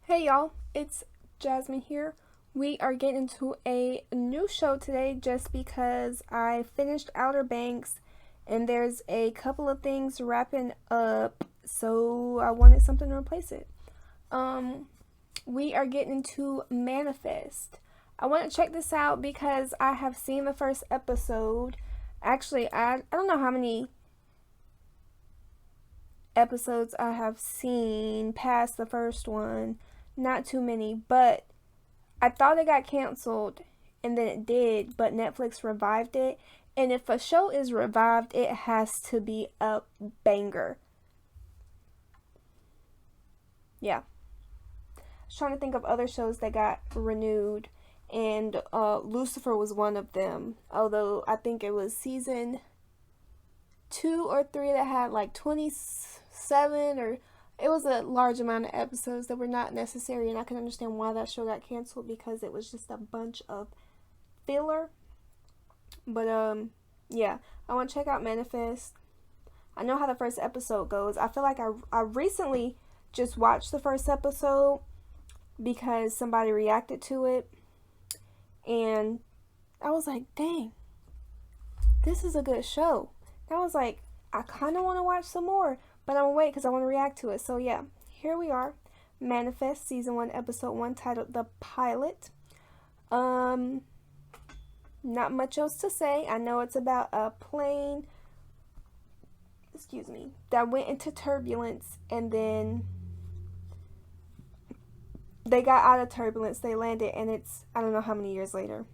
Hey y'all, it's Jasmine here. We are getting into a new show today just because I finished Outer Banks and there's a couple of things wrapping up, so I wanted something to replace it. We are getting into Manifest. I want to check this out because I have seen the first episode. Actually, I don't know how many episodes I have seen past the first one. Not too many, but I thought it got canceled and then it did, but Netflix revived it. And if a show is revived, it has to be a banger. Yeah. I was trying to think of other shows that got renewed, and Lucifer was one of them. Although I think it was season 2 or 3 that had like 27 or it was a large amount of episodes that were not necessary, and I can understand why that show got canceled because it was just a bunch of filler. But yeah, I want to check out Manifest. I know how the first episode goes. I feel like I recently just watched the first episode because somebody reacted to it, and I was like, dang, this is a good show. And I was like, I kind of want to watch some more, but I'm gonna wait because I want to react to it. So yeah, here we are. Manifest season 1 episode 1 titled The Pilot. Not much else to say. I know it's about a plane, that went into turbulence, and then they got out of turbulence, they landed, and it's I don't know how many years later.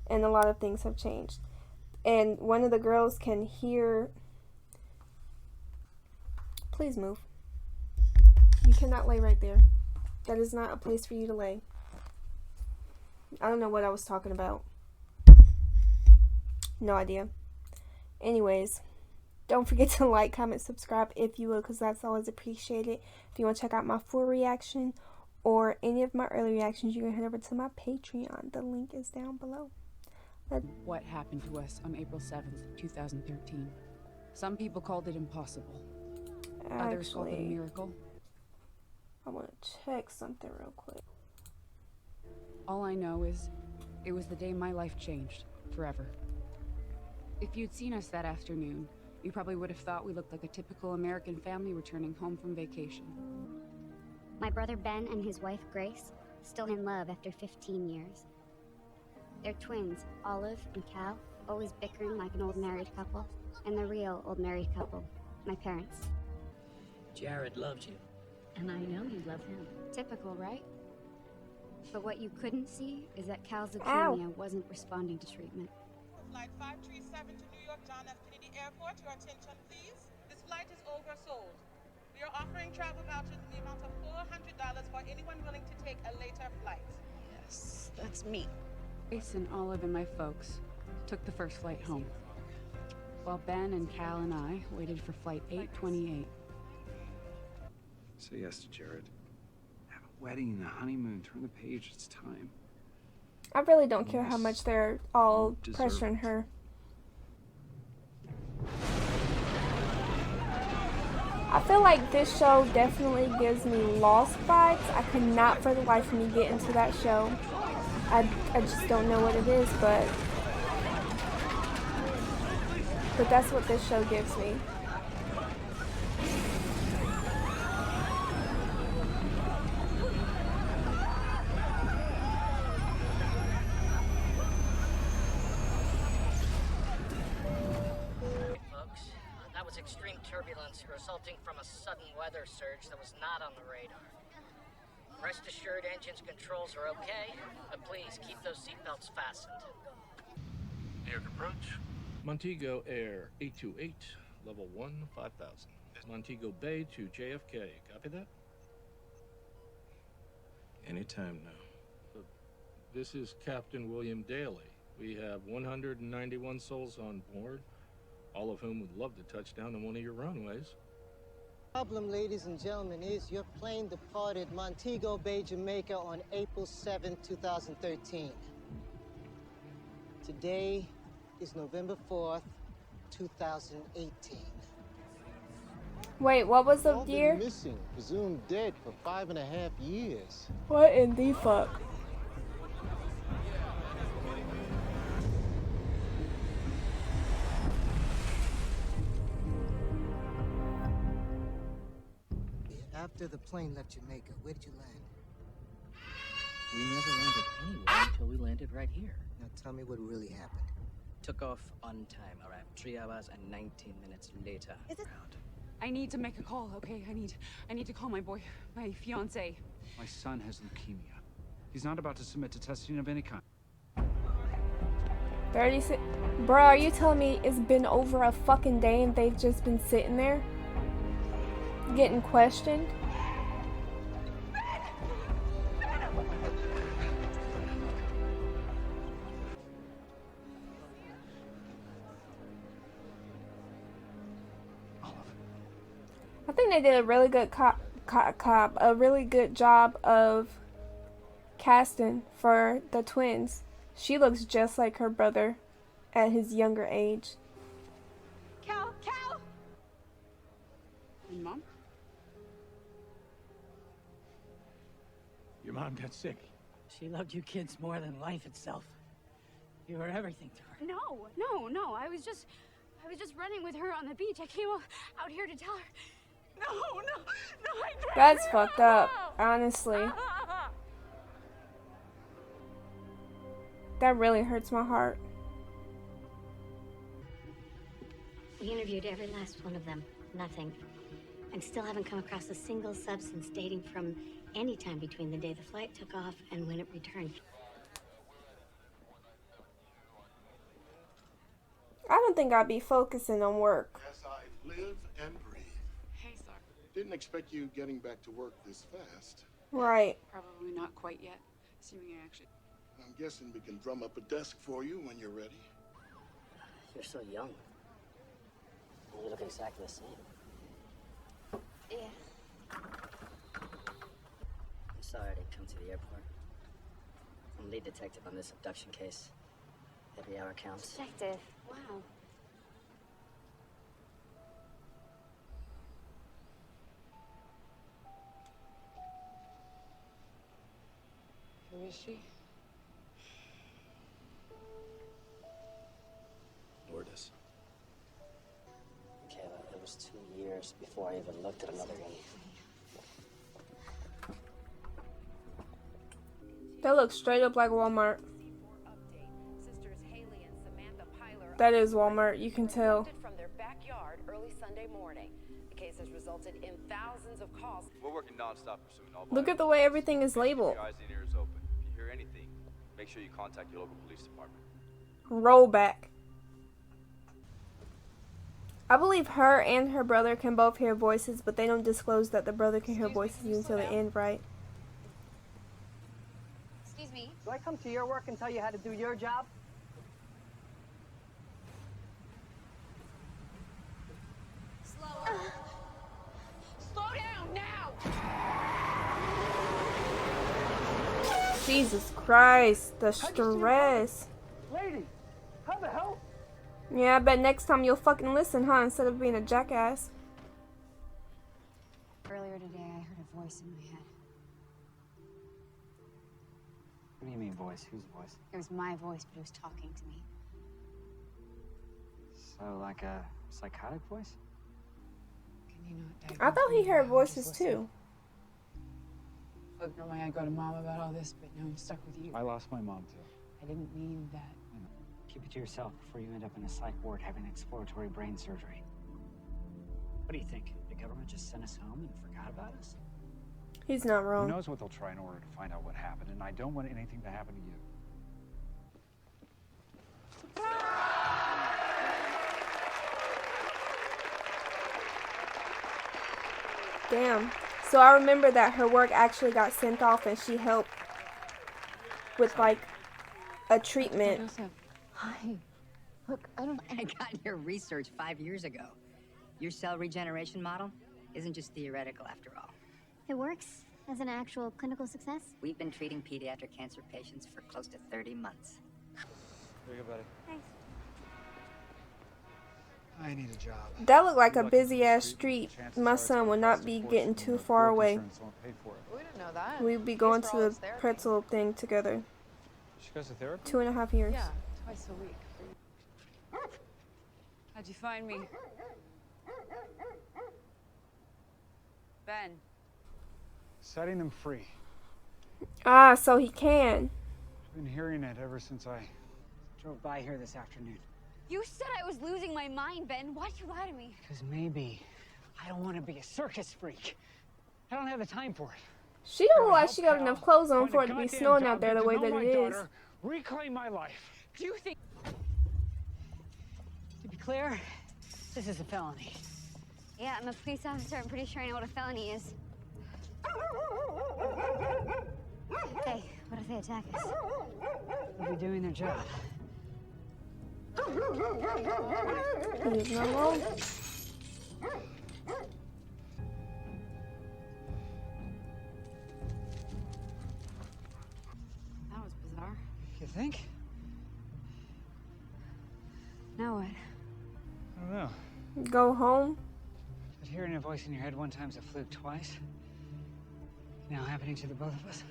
And a lot of things have changed. And one of the girls can hear. Please move. You cannot lay right there. That is not a place for you to lay. I don't know what I was talking about. No idea. Anyways, don't forget to like, comment, subscribe if you will, because that's always appreciated. If you want to check out my full reaction or any of my early reactions, you can head over to my Patreon. The link is down below. What happened to us on April 7th, 2013? Some people called it impossible. Others called it a miracle. I want to check something real quick. All I know is it was the day my life changed forever. If you'd seen us that afternoon, you probably would have thought we looked like a typical American family returning home from vacation. My brother Ben and his wife Grace, still in love after 15 years. They're twins, Olive and Cal, always bickering like an old married couple, and the real old married couple, my parents. Jared loves you. And I know you love him. Typical, right? But what you couldn't see is that Cal's leukemia wasn't responding to treatment. Flight 537 to New York John F. Kennedy Airport. Your attention, please. This flight is oversold. We are offering travel vouchers in the amount of $400 for anyone willing to take a later flight. Yes, that's me. Grace and Olive and my folks took the first flight home, while Ben and Cal and I waited for flight 828. Say yes to Jared. Have a wedding and a honeymoon. Turn the page. It's time. I really don't care how much they're all You deserve pressuring it. her. I feel like this show definitely gives me Lost vibes. I could not for the life of me get into that show. I just don't know what it is, but that's what this show gives me. Folks, that was extreme turbulence resulting from a sudden weather surge that was not on the radar. Rest assured, engines controls are okay, but please keep those seatbelts fastened. New York approach. Montego Air 828, level 1, 5000. Montego Bay to JFK. Copy that? Anytime now. This is Captain William Daly. We have 191 souls on board, all of whom would love to touch down on one of your runways. Problem, ladies and gentlemen, is your plane departed Montego Bay, Jamaica on April 7, 2013. Today is November 4th, 2018. Wait, what was the All been year? missing, presumed dead for 5.5 years. What in the fuck? After the plane left Jamaica, where did you land? We never landed anywhere until we landed right here. Now tell me what really happened. Took off on time, around 3 hours and 19 minutes later. I need to make a call, okay? I need to call my fiance. My son has leukemia. He's not about to submit to testing of any kind. 36. Bro, are you telling me it's been over a fucking day and they've just been sitting there? Getting questioned? I think they did a really good a really good job of casting for the twins. She looks just like her brother at his younger age. Cal! And Mom? Your mom got sick. She loved you kids more than life itself. You were everything to her. No. I was just running with her on the beach. I came out here to tell her. No, I didn't. That's fucked up, honestly. That really hurts my heart. We interviewed every last one of them. Nothing. And still haven't come across a single substance dating from any time between the day the flight took off and when it returned. I don't think I'd be focusing on work. As I live and breathe. Hey, sir. Didn't expect you getting back to work this fast. Right. Probably not quite yet. Assuming I actually... I'm guessing we can drum up a desk for you when you're ready. You're so young. You look exactly the same. Yeah. I'm sorry I didn't come to the airport. I'm lead detective on this abduction case. Every hour counts. Detective. Wow. Who is she? Lourdes. Kayla, it was 2 years before I even looked at another one. That looks straight up like Walmart. That is Walmart, you can tell. From their backyard early Sunday morning. The case has resulted in thousands of calls. We're working nonstop pursuing all. Look at the way everything is labeled. Keep your eyes and ears open. If you hear anything, make sure you contact your local police department. Roll back. I believe her and her brother can both hear voices, but they don't disclose that the brother can hear voices until the end, right? Excuse me. Do I come to your work and tell you how to do your job? Slow down now! Jesus Christ, the stress. Lady, how the hell? Yeah, I bet next time you'll fucking listen, huh? Instead of being a jackass. Earlier today, I heard a voice in my head. What do you mean voice? Whose voice? It was my voice, but it was talking to me. So like a psychotic voice? Can you not I thought he heard voices too. Look, normally I go to Mom about all this, but now I'm stuck with you. I lost my mom too. I didn't mean that. Keep it to yourself before you end up in a psych ward having exploratory brain surgery. What do you think? The government just sent us home and forgot about us? He's not Who wrong. knows what they'll try in order to find out what happened, and I don't want anything to happen to you. Damn. So I remember that her work actually got sent off and she helped with like a treatment. Hi. Look, I got your research 5 years ago. Your cell regeneration model isn't just theoretical after all. It works as an actual clinical success? We've been treating pediatric cancer patients for close to 30 months. There you go, buddy. Thanks. I need a job. That looked like a busy ass street. My son would not be getting too far away. We didn't know that. We'd be going to the pretzel thing together. She goes to therapy? 2.5 years. Yeah, twice a week. How'd you find me? Ben. Setting them free. Ah, so he can. I've been hearing it ever since I drove by here this afternoon. You said I was losing my mind, Ben. Why'd you lie to me? Because maybe I don't want to be a circus freak. I don't have the time for it. She don't look like she got enough clothes on for it to be snowing out there the way that it is. Reclaim my life. Do you think... To be clear, this is a felony. Yeah, I'm a police officer. I'm pretty sure I know what a felony is. Hey, what if they attack us? They'll be doing their job. Leave them alone. That was bizarre. You think? Now what? I don't know. Go home. But hearing a voice in your head one time's a fluke, twice. Now happening to the both of us.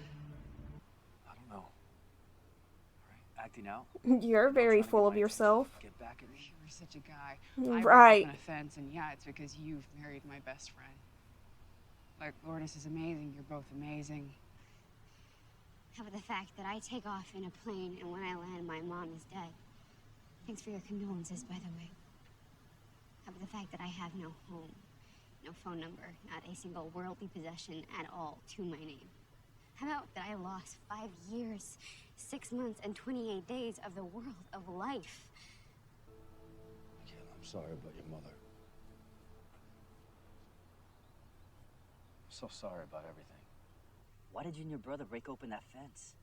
I don't know. All right, acting out. You're very full of yourself. Get back at me. You're such a guy. Right. I on a fence, and yeah, it's because you've married my best friend. Like, Lourdes is amazing. You're both amazing. How about the fact that I take off in a plane, and when I land, my mom is dead? Thanks for your condolences, by the way. How about the fact that I have no home, no phone number, not a single worldly possession at all to my name? How about that I lost 5 years, 6 months, and 28 days of the world of life? Ken, I'm sorry about your mother. I'm so sorry about everything. Why did you and your brother break open that fence?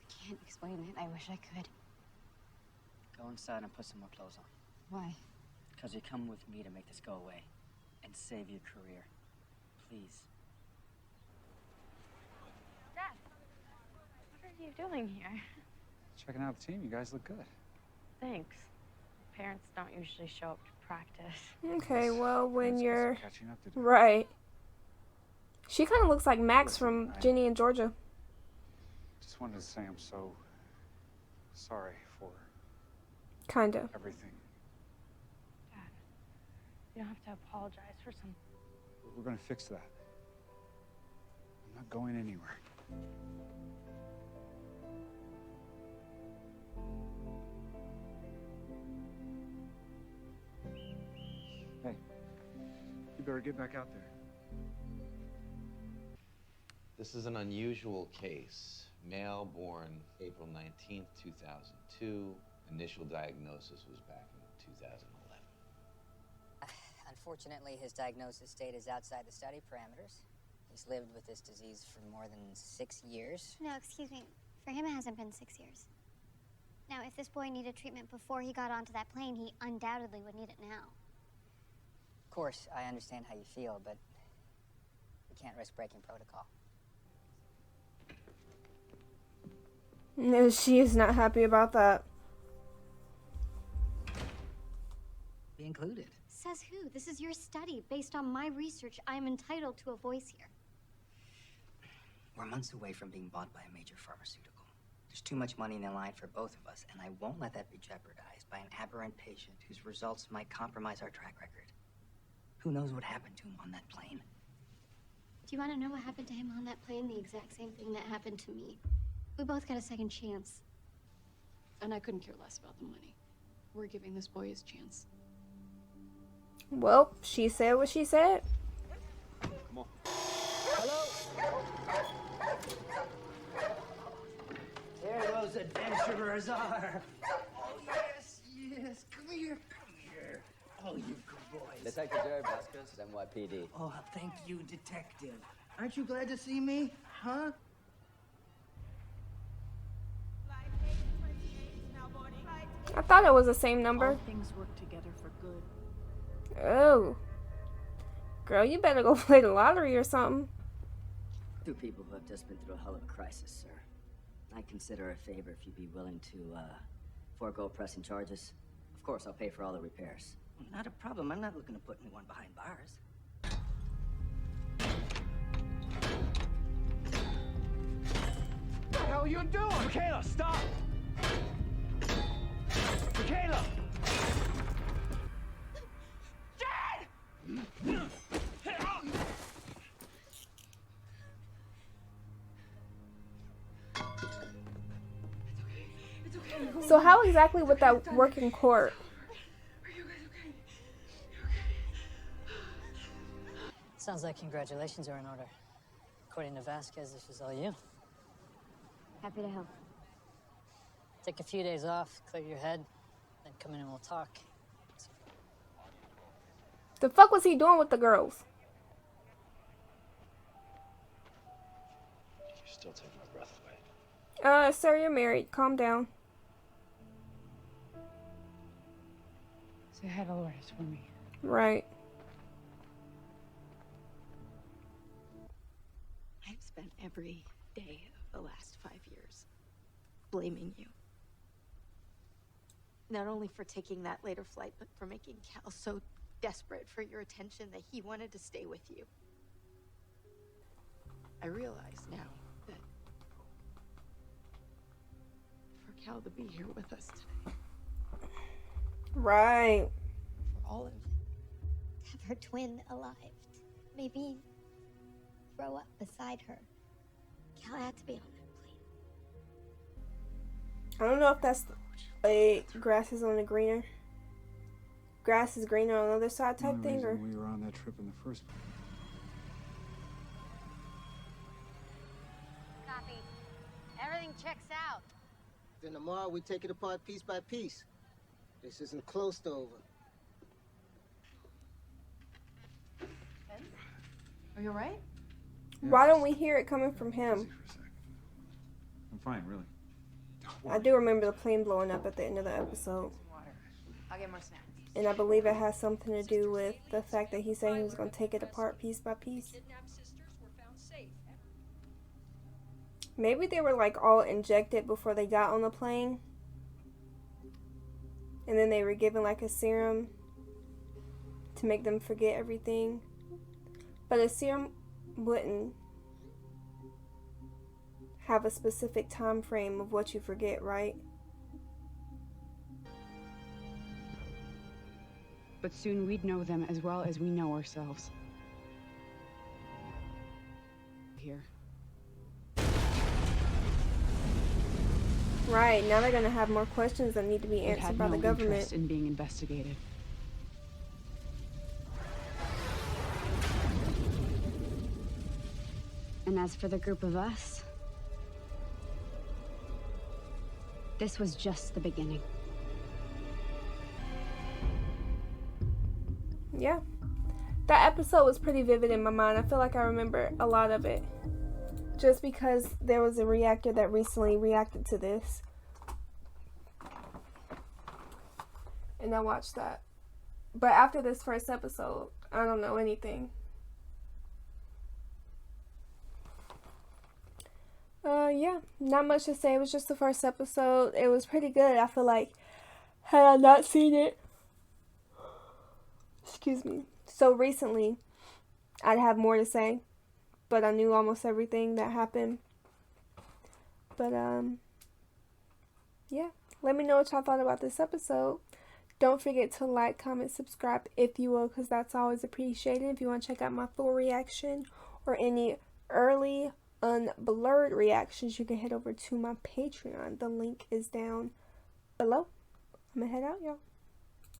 I can't explain it. I wish I could. Go inside and put some more clothes on. Why? Because you're coming with me to make this go away and save your career. Please. Dad, what are you doing here? Checking out the team. You guys look good. Thanks. Parents don't usually show up to practice. Okay, well, when you're... Catching up to do. Right. She kind of looks like Max from Ginny and Georgia. Just wanted to say I'm so sorry for Kinda. everything. Dad, you don't have to apologize for some... We're gonna fix that. I'm not going anywhere. Hey, you better get back out there. This is an unusual case. Male born April 19th, 2002. Initial diagnosis was back in 2011. Unfortunately, his diagnosis date is outside the study parameters. He's lived with this disease for more than 6 years. No, excuse me. For him, it hasn't been 6 years. Now, if this boy needed treatment before he got onto that plane, he undoubtedly would need it now. Of course, I understand how you feel, but we can't risk breaking protocol. No, she is not happy about that. Be included. Says who? This is your study. Based on my research, I'm entitled to a voice here. We're months away from being bought by a major pharmaceutical. There's too much money in the line for both of us, and I won't let that be jeopardized by an aberrant patient whose results might compromise our track record. Who knows what happened to him on that plane? Do you want to know what happened to him on that plane? The exact same thing that happened to me. We both got a second chance. And I couldn't care less about the money. We're giving this boy his chance. Well, she said what she said. Come on. Hello? There those adventurers are. Oh, yes, yes. Come here, come here. Oh, you good boys. Detective Jerry Vasquez, NYPD. Oh, thank you, Detective. Aren't you glad to see me? Huh? I thought it was the same number. All things work together for good. Oh. Girl, you better go play the lottery or something. Two people who have just been through a hell of a crisis, sir. I'd consider a favor if you'd be willing to, forego pressing charges. Of course, I'll pay for all the repairs. Not a problem. I'm not looking to put anyone behind bars. What the hell are you doing? Michaela, stop! Michaela! Dad! So how exactly would that work in court? Sounds like congratulations are in order. According to Vasquez, this is all you. Happy to help. Take a few days off, clear your head, then come in and we'll talk. The fuck was he doing with the girls? You're still taking my breath away. Sir, you're married. Calm down. Say hi to Lourdes for me. Right. I've spent every day of the last 5 years blaming you. Not only for taking that later flight, but for making Cal so desperate for your attention that he wanted to stay with you. I realize now that for Cal to be here with us today, Right. for all of you, Have her twin alive. Maybe grow up beside her. Cal had to be on that plane. I don't know if that's a grass is on the greener. Grass is greener on the other side type thing, or we were on that trip in the first place. Copy. Everything checks out. Then tomorrow we take it apart piece by piece. This isn't close to over. Are you all right? why don't we hear it coming from him? I'm fine, really. I do remember the plane blowing up at the end of the episode. I'll get more snacks. And I believe it has something to do with the fact that he said he was going to take it apart piece by piece. Maybe they were like all injected before they got on the plane. And then they were given like a serum to make them forget everything. But a serum wouldn't have a specific time frame of what you forget, right? But soon we'd know them as well as we know ourselves. Here. Right, now they're gonna have more questions that need to be answered by the government. Interest in being investigated. And as for the group of us, this was just the beginning. Yeah. That episode was pretty vivid in my mind. I feel like I remember a lot of it. Just because there was a reactor that recently reacted to this. And I watched that. But after this first episode, I don't know anything. Yeah, not much to say. It was just the first episode. It was pretty good. I feel like had I not seen it, excuse me, so recently, I'd have more to say. But I knew almost everything that happened. But, yeah. Let me know what y'all thought about this episode. Don't forget to like, comment, subscribe if you will, because that's always appreciated. If you want to check out my full reaction or any early unblurred reactions, you can head over to my Patreon. The link is down below. I'm going to head out, y'all.